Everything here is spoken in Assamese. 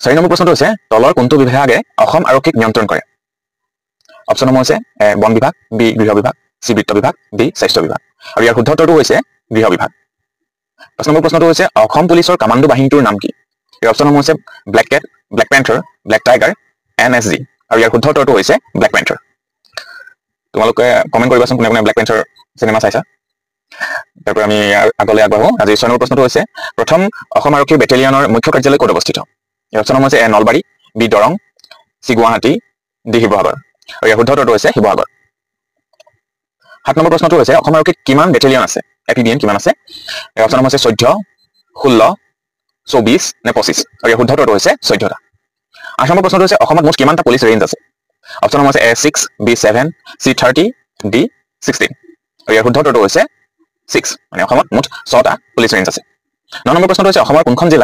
4 নম্বৰ প্ৰশ্নটো হৈছে তলৰ কোনটো বিভাগে অসম আৰক্ষীক নিয়ন্ত্ৰণ কৰে অপচন নম্বৰ হৈছে বন বিভাগ বি গৃহ বিভাগ চি বিত্ত বিভাগ ডি স্বাস্থ্য বিভাগ আৰু ইয়াৰ শুদ্ধ উত্তৰটো হৈছে গৃহ বিভাগ 5 নম্বৰ প্ৰশ্নটো হৈছে অসম পুলিচৰ কামাণ্ডো বাহিনীটোৰ নাম কি এই অপচন নম্বৰ হৈছে black cat black panther black tiger NSG আৰু ইয়াৰ শুদ্ধ উত্তৰটো হৈছে ব্লেক পেন্থাৰ তোমালোকে কমেন্ট কৰিবাচোন কোনে কোনে ব্লেক পেন্থাৰ সিনেমা চাইছা তাৰপৰ আমি আগলৈ আগবাঢ়ো আজি 6 নম্বৰ প্ৰশ্নটো হৈছে প্ৰথম অসম আৰক্ষী বেটেলিয়নৰ মুখ্য কাৰ্যালয় ক'ত অৱস্থিত এই অপচন নম্বৰ হৈছে A Nalbari B Darrang C Guwahati D Sivasagar আৰু ইয়াৰ শুদ্ধ উত্তৰটো হৈছে শিৱসাগৰ 7 নম্বৰ প্ৰশ্নটো হৈছে অসম আৰক্ষীত কিমান বেটেলিয়ন আছে এপিবিএন কিমান আছে এই অপচন নম্বৰ হৈছে 14 16 24 নে 25 আৰু ইয়াৰ শুদ্ধ উত্তৰটো হৈছে 14টা 8 নম্বৰ প্ৰশ্নটো হৈছে অসমত মুঠ কিমানটা পুলিচ ৰেঞ্জ আছে অপচন নম্বৰ হৈছে A6 B7 C30 D16 আৰু ইয়াৰ শুদ্ধ উত্তৰটো হৈছে 6 মানে অসমত মুঠ 6টা পুলিচ ৰেঞ্জ আছে 9 নম্বৰ প্ৰশ্নটো হৈছে অসমৰ কোনখন জিলা